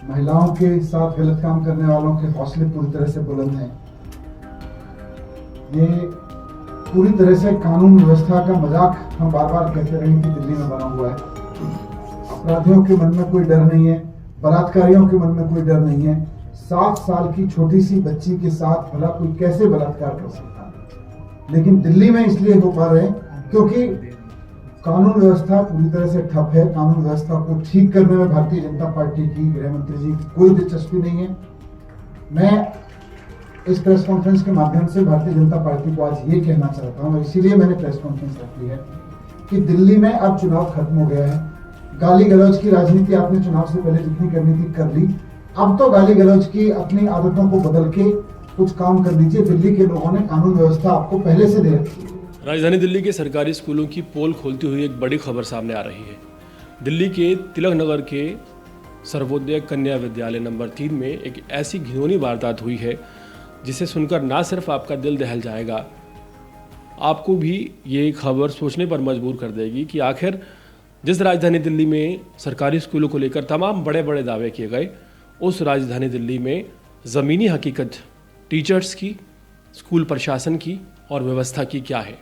महिलाओं के साथ गलत काम करने वालों के हौसले पूरी तरह से बुलंद हैं। ये पूरी तरह से कानून व्यवस्था का मजाक हम बार बार कहते रहे कि दिल्ली में बना हुआ है। अपराधियों के मन में कोई डर नहीं है, बलात्कारियों के मन में कोई डर नहीं है। 7 साल की छोटी सी बच्ची के साथ भला कोई कैसे बलात्कार कर सकता है? लेकिन दिल्ली में इसलिए हो पा रहे हैं क्योंकि कानून व्यवस्था पूरी तरह से ठप है। कानून व्यवस्था को ठीक करने में भारतीय जनता पार्टी की, गृह मंत्री जी की कोई दिलचस्पी नहीं है। मैं इस प्रेस कॉन्फ्रेंस के माध्यम से भारतीय जनता पार्टी को आज ये कहना चाहता हूँ, इसीलिए मैंने प्रेस कॉन्फ्रेंस रखी है कि दिल्ली में अब चुनाव खत्म हो गया है। गाली गलौज की राजनीति आपने चुनाव से पहले जितनी करनी थी कर ली। अब तो गाली गलौज की अपनी आदतों को बदल के कुछ काम कर दीजिए। दिल्ली के लोगों ने कानून व्यवस्था आपको पहले से दे रखी है। राजधानी दिल्ली के सरकारी स्कूलों की पोल खोलती हुई एक बड़ी खबर सामने आ रही है। दिल्ली के तिलक नगर के सर्वोदय कन्या विद्यालय नंबर 3 में एक ऐसी घिनौनी वारदात हुई है जिसे सुनकर ना सिर्फ आपका दिल दहल जाएगा, आपको भी ये खबर सोचने पर मजबूर कर देगी कि आखिर जिस राजधानी दिल्ली में सरकारी स्कूलों को लेकर तमाम बड़े बड़े दावे किए गए, उस राजधानी दिल्ली में ज़मीनी हकीकत टीचर्स की, स्कूल प्रशासन की और व्यवस्था की क्या है।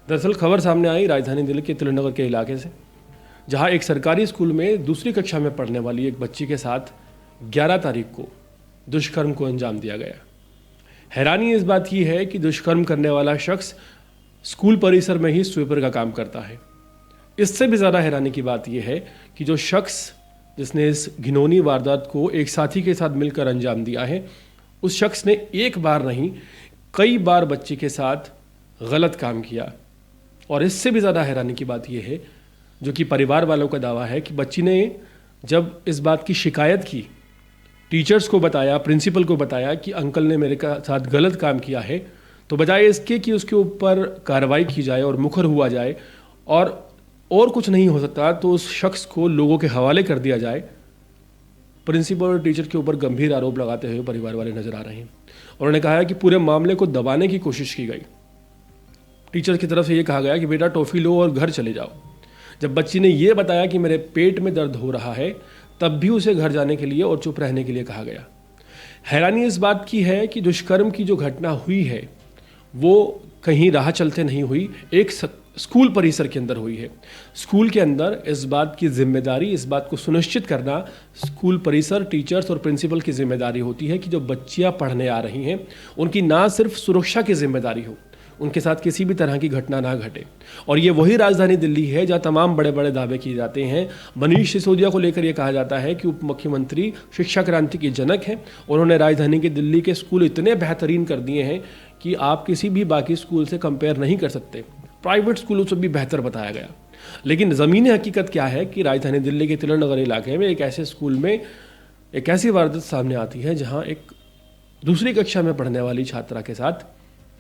दरअसल खबर सामने आई राजधानी दिल्ली के तिलक नगर के इलाके से, जहां एक सरकारी स्कूल में दूसरी कक्षा में पढ़ने वाली एक बच्ची के साथ 11 तारीख को दुष्कर्म को अंजाम दिया गया। हैरानी इस बात की है कि दुष्कर्म करने वाला शख्स स्कूल परिसर में ही स्वीपर का काम करता है। इससे भी ज़्यादा हैरानी की बात यह है कि जो शख्स जिसने इस घिनौनी वारदात को एक साथी के साथ मिलकर अंजाम दिया है, उस शख्स ने एक बार नहीं कई बार बच्ची के साथ गलत काम किया। और इससे भी ज़्यादा हैरानी की बात यह है, जो कि परिवार वालों का दावा है, कि बच्ची ने जब इस बात की शिकायत की, टीचर्स को बताया, प्रिंसिपल को बताया कि अंकल ने मेरे साथ गलत काम किया है, तो बजाय इसके कि उसके ऊपर कार्रवाई की जाए और मुखर हुआ जाए और कुछ नहीं हो सकता तो उस शख्स को लोगों के हवाले कर दिया जाए, प्रिंसिपल और टीचर के ऊपर गंभीर आरोप लगाते हुए परिवार वाले नजर आ रहे हैं। उन्होंने कहा है कि पूरे मामले को दबाने की कोशिश की गई। टीचर की तरफ से ये कहा गया कि बेटा टॉफ़ी लो और घर चले जाओ। जब बच्ची ने ये बताया कि मेरे पेट में दर्द हो रहा है, तब भी उसे घर जाने के लिए और चुप रहने के लिए कहा गया। हैरानी इस बात की है कि दुष्कर्म की जो घटना हुई है वो कहीं राह चलते नहीं हुई, एक स्कूल परिसर के अंदर हुई है। स्कूल के अंदर इस बात की जिम्मेदारी, इस बात को सुनिश्चित करना स्कूल परिसर, टीचर्स और प्रिंसिपल की जिम्मेदारी होती है कि जो बच्चियां पढ़ने आ रही हैं उनकी ना सिर्फ सुरक्षा की जिम्मेदारी हो, उनके साथ किसी भी तरह की घटना ना घटे। और ये वही राजधानी दिल्ली है जहाँ तमाम बड़े बड़े दावे किए जाते हैं। मनीष सिसोदिया को लेकर ये कहा जाता है कि उप मुख्यमंत्री शिक्षा क्रांति के जनक हैं। उन्होंने राजधानी के दिल्ली के स्कूल इतने बेहतरीन कर दिए हैं कि आप किसी भी बाकी स्कूल से कंपेयर नहीं कर सकते। प्राइवेट स्कूलों से भी बेहतर बताया गया। लेकिन ज़मीनी हकीकत क्या है कि राजधानी दिल्ली के तिलक नगर इलाके में एक ऐसे स्कूल में एक ऐसी वारदात सामने आती है जहां एक दूसरी कक्षा में पढ़ने वाली छात्रा के साथ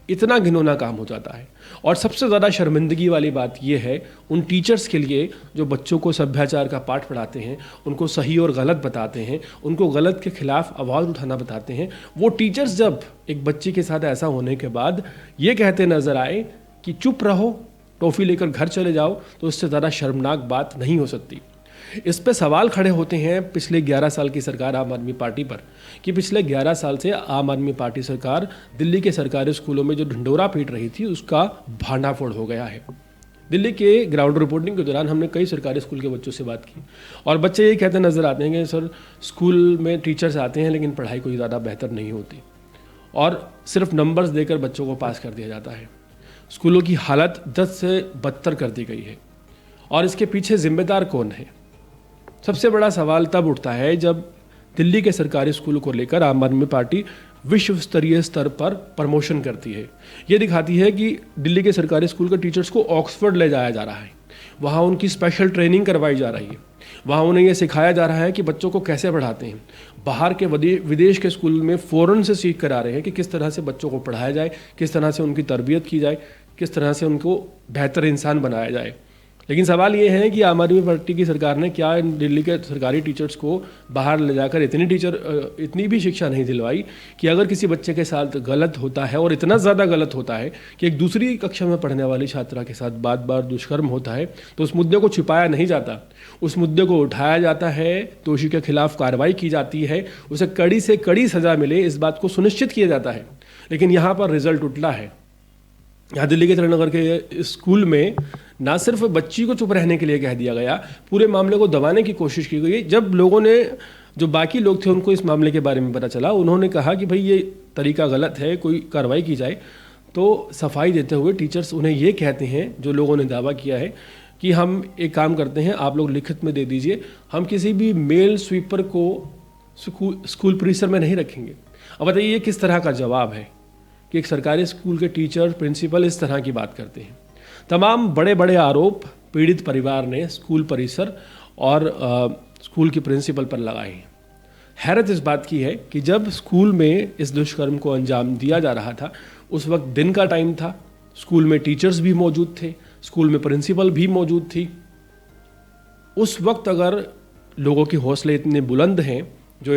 इतना घिनौना काम हो जाता है। और सबसे ज़्यादा शर्मिंदगी वाली बात यह है उन टीचर्स के लिए जो बच्चों को सभ्याचार का पाठ पढ़ाते हैं, उनको सही और गलत बताते हैं, उनको गलत के खिलाफ आवाज़ उठाना बताते हैं। वो टीचर्स जब एक बच्ची के साथ ऐसा होने के बाद ये कहते नज़र आए कि चुप रहो, टॉफ़ी लेकर घर चले जाओ, तो इससे ज़्यादा शर्मनाक बात नहीं हो सकती। इस पे सवाल खड़े होते हैं पिछले 11 साल की सरकार आम आदमी पार्टी पर, कि पिछले 11 साल से आम आदमी पार्टी सरकार दिल्ली के सरकारी स्कूलों में जो ढिंडोरा पीट रही थी उसका भांडाफोड़ हो गया है। दिल्ली के ग्राउंड रिपोर्टिंग के दौरान हमने कई सरकारी स्कूल के बच्चों से बात की और बच्चे ये कहते नज़र आते हैं कि सर स्कूल में टीचर्स आते हैं लेकिन पढ़ाई कोई ज़्यादा बेहतर नहीं होती और सिर्फ नंबर्स देकर बच्चों को पास कर दिया जाता है। स्कूलों की हालत 10 से बदतर कर दी गई है और इसके पीछे जिम्मेदार कौन है? सबसे बड़ा सवाल तब उठता है जब दिल्ली के सरकारी स्कूलों को लेकर आम आदमी पार्टी विश्व स्तरीय स्तर पर प्रमोशन करती है। ये दिखाती है कि दिल्ली के सरकारी स्कूल के टीचर्स को ऑक्सफोर्ड ले जाया जा रहा है, वहाँ उनकी स्पेशल ट्रेनिंग करवाई जा रही है, वहाँ उन्हें ये सिखाया जा रहा है कि बच्चों को कैसे पढ़ाते हैं। बाहर के विदेश के स्कूल में फ़ौरन से सीख कर आ रहे हैं कि किस तरह से बच्चों को पढ़ाया जाए, किस तरह से उनकी तरबियत की जाए, किस तरह से उनको बेहतर इंसान बनाया जाए। लेकिन सवाल ये है कि आम आदमी पार्टी की सरकार ने क्या दिल्ली के सरकारी टीचर्स को बाहर ले जाकर इतनी भी शिक्षा नहीं दिलवाई कि अगर किसी बच्चे के साथ गलत होता है और इतना ज़्यादा गलत होता है कि एक दूसरी कक्षा में पढ़ने वाली छात्रा के साथ बार बार दुष्कर्म होता है तो उस मुद्दे को छिपाया नहीं जाता, उस मुद्दे को उठाया जाता है, दोषी के खिलाफ कार्रवाई की जाती है, उसे कड़ी से कड़ी सज़ा मिले इस बात को सुनिश्चित किया जाता है। लेकिन यहाँ पर रिजल्ट उल्टा है। यहाँ दिल्ली के तिलक नगर के स्कूल में ना सिर्फ बच्ची को चुप रहने के लिए कह दिया गया, पूरे मामले को दबाने की कोशिश की गई। जब लोगों ने, जो बाकी लोग थे, उनको इस मामले के बारे में पता चला, उन्होंने कहा कि भाई ये तरीका गलत है, कोई कार्रवाई की जाए। तो सफाई देते हुए टीचर्स उन्हें ये कहते हैं, जो लोगों ने दावा किया है, कि हम एक काम करते हैं, आप लोग लिखित में दे दीजिए, हम किसी भी मेल स्वीपर को स्कूल परिसर में नहीं रखेंगे। अब बताइए ये किस तरह का जवाब है कि एक सरकारी स्कूल के टीचर, प्रिंसिपल इस तरह की बात करते हैं। तमाम बड़े बड़े आरोप पीड़ित परिवार ने स्कूल परिसर और स्कूल की प्रिंसिपल पर लगाए हैं। हैरत इस बात की है कि जब स्कूल में इस दुष्कर्म को अंजाम दिया जा रहा था, उस वक्त दिन का टाइम था, स्कूल में टीचर्स भी मौजूद थे, स्कूल में प्रिंसिपल भी मौजूद थी। उस वक्त अगर लोगों के हौसले इतने बुलंद हैं जो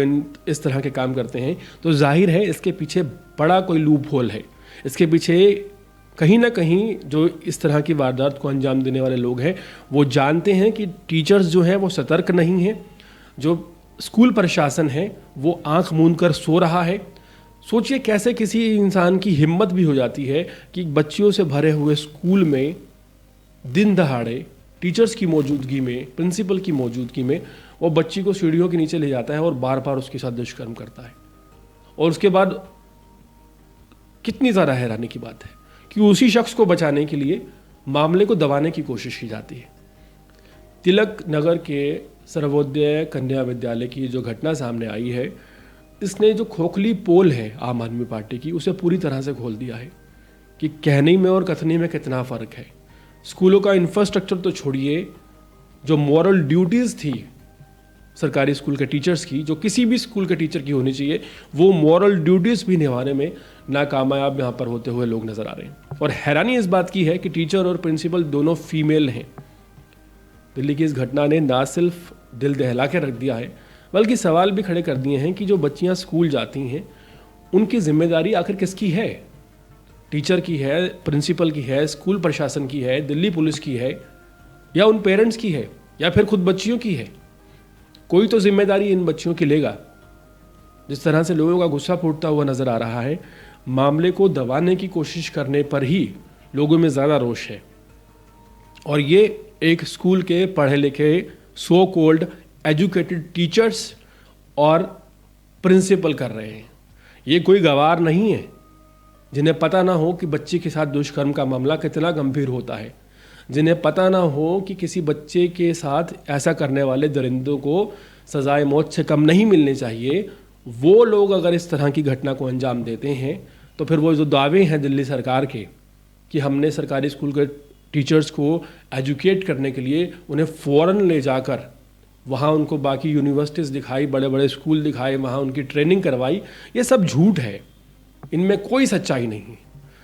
इस तरह के काम करते हैं, तो जाहिर है इसके पीछे बड़ा कोई लूप होल है। इसके पीछे कहीं ना कहीं जो इस तरह की वारदात को अंजाम देने वाले लोग हैं, वो जानते हैं कि टीचर्स जो हैं वो सतर्क नहीं हैं, जो स्कूल प्रशासन है वो आंख मूंद कर सो रहा है। सोचिए कैसे किसी इंसान की हिम्मत भी हो जाती है कि बच्चियों से भरे हुए स्कूल में दिन दहाड़े टीचर्स की मौजूदगी में, प्रिंसिपल की मौजूदगी में वो बच्ची को सीढ़ियों के नीचे ले जाता है और बार बार उसके साथ दुष्कर्म करता है। और उसके बाद कितनी ज़्यादा हैरानी की बात है कि उसी शख्स को बचाने के लिए मामले को दबाने की कोशिश की जाती है। तिलक नगर के सर्वोदय कन्या विद्यालय की जो घटना सामने आई है, इसने जो खोखली पोल है आम आदमी पार्टी की, उसे पूरी तरह से खोल दिया है कि कहने में और कथनी में कितना फ़र्क है। स्कूलों का इंफ्रास्ट्रक्चर तो छोड़िए, जो मॉरल ड्यूटीज़ थी सरकारी स्कूल के टीचर्स की, जो किसी भी स्कूल के टीचर की होनी चाहिए, वो मॉरल ड्यूटीज़ भी निभाने में नाकामयाब यहाँ पर होते हुए लोग नज़र आ रहे हैं। और हैरानी इस बात की है कि टीचर और प्रिंसिपल दोनों फीमेल हैं। दिल्ली की इस घटना ने ना सिर्फ दिल दहला के रख दिया है, बल्कि सवाल भी खड़े कर दिए हैं कि जो बच्चियाँ स्कूल जाती हैं उनकी जिम्मेदारी आखिर किसकी है? टीचर की है, प्रिंसिपल की है, स्कूल प्रशासन की है, दिल्ली पुलिस की है, या उन पेरेंट्स की है, या फिर खुद बच्चियों की है? कोई तो जिम्मेदारी इन बच्चियों की लेगा। जिस तरह से लोगों का गुस्सा फूटता हुआ नजर आ रहा है, मामले को दबाने की कोशिश करने पर ही लोगों में ज़्यादा रोष है। और ये एक स्कूल के पढ़े लिखे सो कॉल्ड एजुकेटेड टीचर्स और प्रिंसिपल कर रहे हैं। ये कोई गवार नहीं है जिन्हें पता ना हो कि बच्चे के साथ दुष्कर्म का मामला कितना गंभीर होता है, जिन्हें पता ना हो कि किसी बच्चे के साथ ऐसा करने वाले दरिंदों को सजाए मौत से कम नहीं मिलनी चाहिए। वो लोग अगर इस तरह की घटना को अंजाम देते हैं तो फिर वो जो दावे हैं दिल्ली सरकार के कि हमने सरकारी स्कूल के टीचर्स को एजुकेट करने के लिए उन्हें फ़ौरन ले जाकर वहाँ उनको बाकी यूनिवर्सिटीज़ दिखाई, बड़े बड़े स्कूल दिखाए, वहाँ उनकी ट्रेनिंग करवाई, ये सब झूठ है। इनमें कोई सच्चाई नहीं।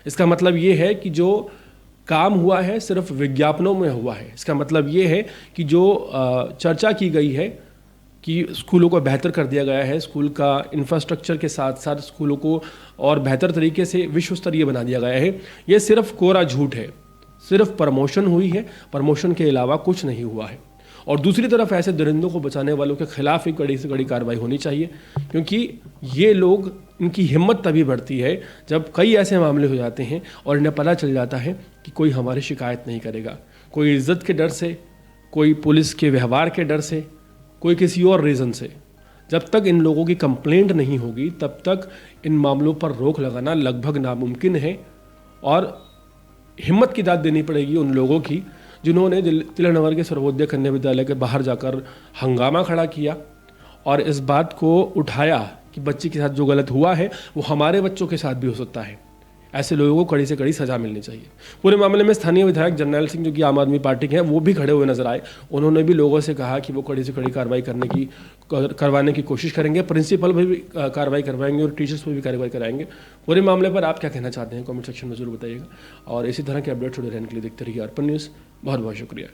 इसका मतलब ये है कि जो काम हुआ है सिर्फ विज्ञापनों में हुआ है। इसका मतलब ये है कि जो चर्चा की गई है कि स्कूलों को बेहतर कर दिया गया है, स्कूल का इंफ्रास्ट्रक्चर के साथ साथ स्कूलों को और बेहतर तरीके से विश्व स्तरीय बना दिया गया है, ये सिर्फ कोरा झूठ है। सिर्फ प्रमोशन हुई है, प्रमोशन के अलावा कुछ नहीं हुआ है। और दूसरी तरफ ऐसे दरिंदों को बचाने वालों के खिलाफ ही कड़ी से कड़ी कार्रवाई होनी चाहिए, क्योंकि ये लोग, इनकी हिम्मत तभी बढ़ती है जब कई ऐसे मामले हो जाते हैं और इन्हें पता चल जाता है कि कोई हमारी शिकायत नहीं करेगा। कोई इज्जत के डर से, कोई पुलिस के व्यवहार के डर से, कोई किसी और रीज़न से। जब तक इन लोगों की कंप्लेंट नहीं होगी तब तक इन मामलों पर रोक लगाना लगभग नामुमकिन है। और हिम्मत की दाद देनी पड़ेगी उन लोगों की जिन्होंने तिलक नगर के सर्वोदय कन्या विद्यालय के बाहर जाकर हंगामा खड़ा किया और इस बात को उठाया कि बच्चे के साथ जो गलत हुआ है वो हमारे बच्चों के साथ भी हो सकता है। ऐसे लोगों को कड़ी से कड़ी सज़ा मिलनी चाहिए। पूरे मामले में स्थानीय विधायक जरनैल सिंह, जो कि आम आदमी पार्टी के हैं, वो भी खड़े हुए नजर आए। उन्होंने भी लोगों से कहा कि वो कड़ी से कड़ी कार्रवाई करवाने की कोशिश करेंगे, प्रिंसिपल पर भी कार्रवाई करवाएंगे और टीचर्स पर भी कार्रवाई कराएंगे। पूरे मामले पर आप क्या कहना चाहते हैं कमेंट सेक्शन में जरूर बताइएगा। और इसी तरह के अपडेट जुड़े रहने के लिए देखते रहिए अर्पण न्यूज़। बहुत बहुत शुक्रिया।